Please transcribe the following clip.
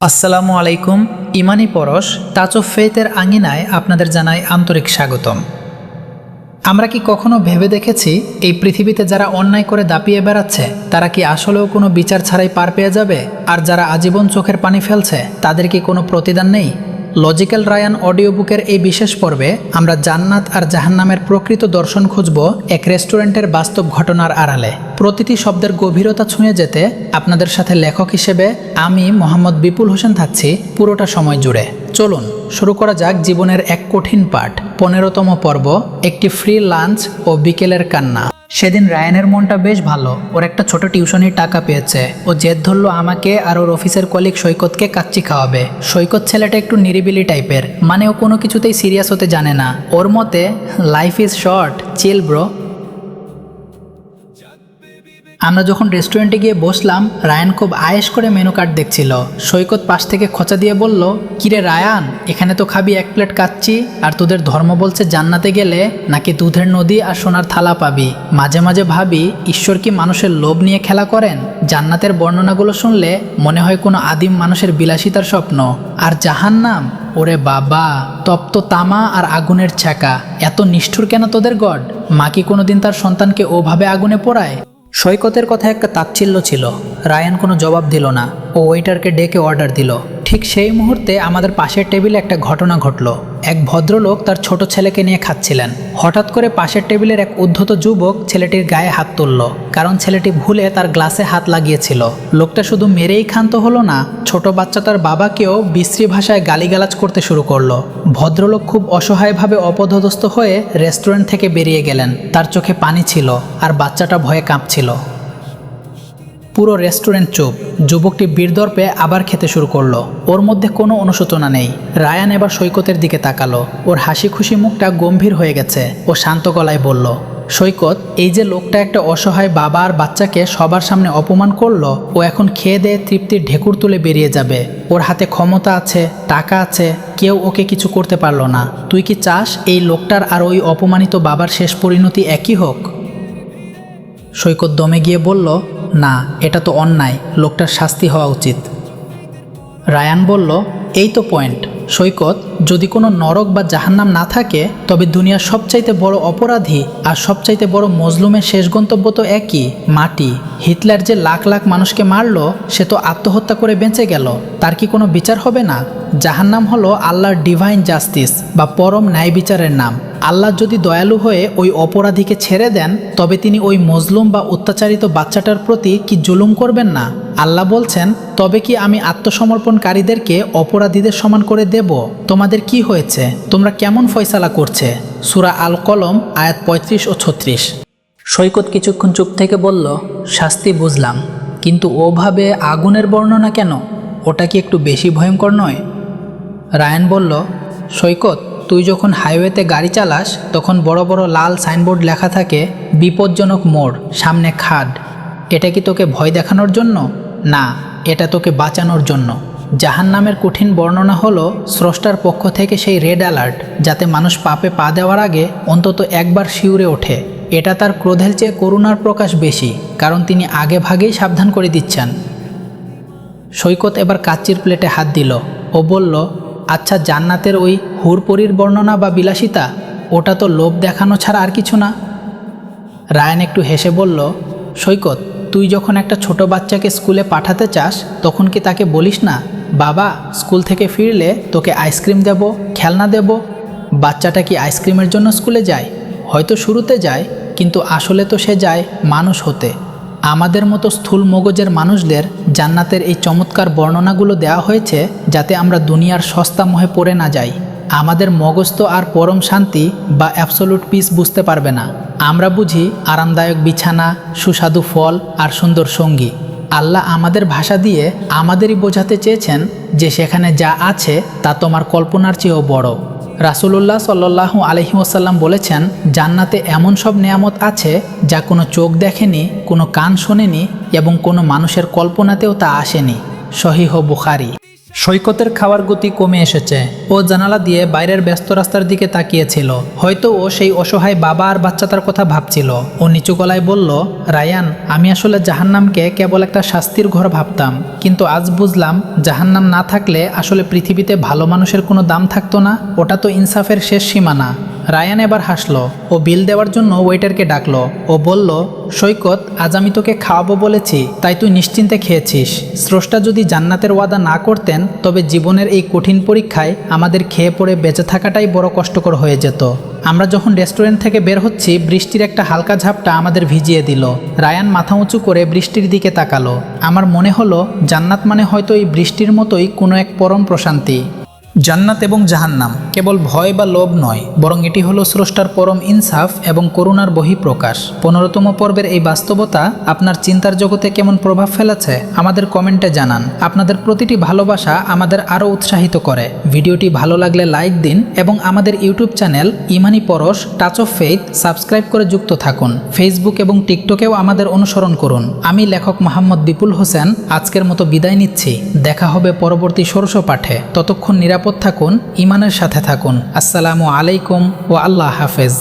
আসসালামু আলাইকুম। ইমানি পরশ টাচ অফ ফেথের আঙিনায় আপনাদের জানাই আন্তরিক স্বাগতম। আমরা কি কখনো ভেবে দেখেছি এই পৃথিবীতে যারা অন্যায় করে দাপিয়ে বেড়াচ্ছে তারা কি আসলেও কোনো বিচার ছাড়াই পার পেয়ে যাবে? আর যারা আজীবন চোখের পানি ফেলছে তাদের কি কোনো প্রতিদান নেই? লজিক্যাল রায়ান অডিও বুকের এই বিশেষ পর্বে আমরা জান্নাত আর জাহান্নামের প্রকৃত দর্শন খুঁজব এক রেস্টুরেন্টের বাস্তব ঘটনার আড়ালে। প্রতিটি শব্দের গভীরতা ছুঁয়ে যেতে আপনাদের সাথে লেখক হিসেবে আমি মোহাম্মদ বিপুল হোসেন থাকছি পুরোটা সময় জুড়ে। চলুন শুরু করা যাক জীবনের এক কঠিন পাঠ, 15তম পর্ব, একটি ফ্রি লাঞ্চ ও বিকেলের কান্না। সেদিন রায়ানের মনটা বেশ ভালো। ওর একটা ছোট টিউশনির টাকা পেয়েছে। ও জেদ ধরলো আমাকে আর ওর অফিসের কলিগ সৈকতকে কাচ্চি খাওয়াবে। সৈকত ছেলেটা একটু নিরিবিলি টাইপের, মানে ও কোনো কিছুতেই সিরিয়াস হতে জানে না। ওর মতে life is short, chill bro. আমরা যখন রেস্টুরেন্টে গিয়ে বসলাম, রায়ান খুব আয়েশ করে মেনু কার্ড দেখছিল। সৈকত পাশ থেকে খোঁচা দিয়ে বলল, কিরে রায়ান, এখানে তো খাবি এক প্লেট কাচ্চি, আর তোদের ধর্ম বলছে জান্নাতে গেলে নাকি দুধের নদী আর সোনার থালা পাবি। মাঝে মাঝে ভাবি ঈশ্বর কি মানুষের লোভ নিয়ে খেলা করেন? জান্নাতের বর্ণনাগুলো শুনলে মনে হয় কোনো আদিম মানুষের বিলাসিতার স্বপ্ন। আর জাহান্নাম, ওরে বাবা, তপ্ত তামা আর আগুনের ছ্যাঁকা। এত নিষ্ঠুর কেন তোদের গড? মা কি কোনোদিন তার সন্তানকে ওভাবে আগুনে পোড়ায়? সৈকতের কথা একটা তাচ্ছিল্য ছিল। রায়ান কোনো জবাব দিল না। ও ওয়েটারকে ডেকে অর্ডার দিল। ঠিক সেই মুহূর্তে আমাদের পাশের টেবিলে একটা ঘটনা ঘটল। এক ভদ্রলোক তার ছোট ছেলেকে নিয়ে খাচ্ছিলেন। হঠাৎ করে পাশের টেবিলের এক উদ্ধত যুবক ছেলেটির গায়ে হাত তুলল, কারণ ছেলেটি ভুলে তার গ্লাসে হাত লাগিয়েছিল। লোকটা শুধু মেরেই ক্ষান্ত হলো না, ছোট বাচ্চা তার বাবাকেও বিশ্রী ভাষায় গালিগালাজ করতে শুরু করলো। ভদ্রলোক খুব অসহায়ভাবে অপদস্থ হয়ে রেস্টুরেন্ট থেকে বেরিয়ে গেলেন। তার চোখে পানি ছিল আর বাচ্চাটা ভয়ে কাঁপছিল। পুরো রেস্টুরেন্ট চুপ। যুবকটি বীরদর্পে আবার খেতে শুরু করলো। ওর মধ্যে কোনো অনুশোচনা নেই। রায়ান এবার সৈকতের দিকে তাকালো। ওর হাসি খুশি মুখটা গম্ভীর হয়ে গেছে। ও শান্ত গলায় বলল, সৈকত, এই যে লোকটা একটা অসহায় বাবা আর বাচ্চাকে সবার সামনে অপমান করলো, ও এখন খেয়ে দেয়ে তৃপ্তির ঢেকুর তুলে বেরিয়ে যাবে। ওর হাতে ক্ষমতা আছে, টাকা আছে, কেউ ওকে কিছু করতে পারলো না। তুই কি চাস এই লোকটার আর ওই অপমানিত বাবার শেষ পরিণতি একই হোক? সৈকত দমে গিয়ে বলল, না, এটা তো অন্যায়, লোকটার শাস্তি হওয়া উচিত। রায়ান বলল, এই তো পয়েন্ট সৈকত। যদি কোনো নরক বা জাহান্নাম না থাকে, তবে দুনিয়ার সবচাইতে বড় অপরাধী আর সবচাইতে বড় মজলুমের শেষ গন্তব্য তো একই, মাটি। হিটলার যে লাখ লাখ মানুষকে মারল, সে তো আত্মহত্যা করে বেঁচে গেল। তার কি কোনো বিচার হবে না? জাহান্নাম হলো আল্লাহর ডিভাইন জাস্টিস বা পরম ন্যায় বিচারের নাম। আল্লাহ যদি দয়ালু হয়ে ওই অপরাধীকে ছেড়ে দেন, তবে তিনি ওই মজলুম বা অত্যাচারিত বাচ্চাটার প্রতি কি জুলুম করবেন না? আল্লাহ বলছেন, তবে কি আমি আত্মসমর্পণকারীদেরকে অপরাধীদের সমান করে দেব? তোমাদের কি হয়েছে? তোমরা কেমন ফয়সালা করছে? সূরা আল কলম আয়াত 35 ও 36। সৈকত কিছুক্ষণ চুপ থেকে বলল, শাস্তি বুঝলাম, কিন্তু ওভাবে আগুনের বর্ণনা কেন? ওটা কি একটু বেশি ভয়ঙ্কর নয়? রায়ান বলল, সৈকত, তুই যখন হাইওয়েতে গাড়ি চালাস তখন বড় বড় লাল সাইনবোর্ড লেখা থাকে, বিপজ্জনক মোড়, সামনে খাদ। এটা কি তোকে ভয় দেখানোর জন্য? না, এটা তোকে বাঁচানোর জন্য। জাহান্নামের কঠিন বর্ণনা হলো স্রষ্টার পক্ষ থেকে সেই রেড অ্যালার্ট, যাতে মানুষ পাপে পা দেওয়ার আগে অন্তত একবার শিউরে ওঠে। এটা তার ক্রোধের চেয়ে করুণার প্রকাশ বেশি, কারণ তিনি আগে ভাগেই সাবধান করে দিচ্ছেন। সৈকত এবার কাচ্চির প্লেটে হাত দিল। ও বলল, আচ্ছা, জান্নাতের ওই হুরপরির বর্ণনা বা বিলাসিতা, ওটা তো লোভ দেখানো ছাড়া আর কিছু না। রায়ান একটু হেসে বলল, সৈকত, তুই যখন একটা ছোট বাচ্চাকে স্কুলে পাঠাতে চাস, তখন কি তাকে বলিস না, বাবা, স্কুল থেকে ফিরলে তোকে আইসক্রিম দেব, খেলনা দেব? বাচ্চাটা কি আইসক্রিমের জন্য স্কুলে যায়? হয়তো শুরুতে যায়, কিন্তু আসলে তো সে যায় মানুষ হতে। আমাদের মতো স্থূল মগজের মানুষদের জান্নাতের এই চমৎকার বর্ণনাগুলো দেওয়া হয়েছে যাতে আমরা দুনিয়ার সস্তা মোহে পড়ে না যাই। আমাদের মগজ তো আর পরম শান্তি বা অ্যাবসোলুট পিস বুঝতে পারবে না। আমরা বুঝি আরামদায়ক বিছানা, সুস্বাদু ফল আর সুন্দর সঙ্গী। আল্লাহ আমাদের ভাষা দিয়ে আমাদেরই বোঝাতে চেয়েছেন যে সেখানে যা আছে তা তোমার কল্পনার চেয়েও বড়। রাসূলুল্লাহ সাল্লাল্লাহু আলাইহি ওয়াসাল্লাম বলেছেন, জান্নাতে এমন সব নেয়ামত আছে যা কোনো চোখ দেখেনি, কোনো কান শোনেনি এবং কোনো মানুষের কল্পনাতেও তা আসেনি। সহিহ বুখারী। সৈকতের খাওয়ার গতি কমে এসেছে। ও জানালা দিয়ে বাইরের ব্যস্ত রাস্তার দিকে তাকিয়েছিল। হয়তো ও সেই অসহায় বাবা আর বাচ্চাটার কথা ভাবছিল। ও নিচু গলায় বলল, রায়ান, আমি আসলে জাহান্নামকে কেবল একটা শাস্তির ঘর ভাবতাম, কিন্তু আজ বুঝলাম জাহান্নাম না থাকলে আসলে পৃথিবীতে ভালো মানুষের কোনো দাম থাকতো না। ওটা তো ইনসাফের শেষ সীমানা। রায়ান এবার হাসলো। ও বিল দেওয়ার জন্য ওয়েটারকে ডাকলো। ও বলল, সৈকত, আজ আমি তোকে খাওয়াবো বলেছি, তাই তুই নিশ্চিন্তে খেয়েছিস। স্রষ্টা যদি জান্নাতের ওয়াদা না করতেন, তবে জীবনের এই কঠিন পরীক্ষায় আমাদের খেয়ে পড়ে বেঁচে থাকাটাই বড় কষ্টকর হয়ে যেত। আমরা যখন রেস্টুরেন্ট থেকে বের হচ্ছি, বৃষ্টির একটা হালকা ঝাপটা আমাদের ভিজিয়ে দিল। রায়ান মাথা উঁচু করে বৃষ্টির দিকে তাকালো। আমার মনে হলো জান্নাত মানে হয়তো এই বৃষ্টির মতোই কোনো এক পরম প্রশান্তি। জান্নাত এবং জাহান্নাম কেবল ভয় বা লোভ নয়, বরং এটি হলো স্রষ্টার পরম ইনসাফ এবং করুণার বহিঃপ্রকাশ। 15তম পর্বের এই বাস্তবতা আপনার চিন্তার জগতে কেমন প্রভাব ফেলেছে আমাদের কমেন্টে জানান। আপনাদের প্রতিটি ভালোবাসা আমাদের আরও উৎসাহিত করে। ভিডিওটি ভালো লাগলে লাইক দিন এবং আমাদের ইউটিউব চ্যানেল ইমানি পরশ টাচ অফ ফেইথ সাবস্ক্রাইব করে যুক্ত থাকুন। ফেসবুক এবং টিকটকেও আমাদের অনুসরণ করুন। আমি লেখক মোহাম্মদ বিপুল হোসেন আজকের মতো বিদায় নিচ্ছি। দেখা হবে পরবর্তী ষোড়শ পাঠে। ততক্ষণ নিরাপদ থাকুন, ইমানের সাথে থাকুন। আসসালামু আলাইকুম ও আল্লাহ হাফেজ।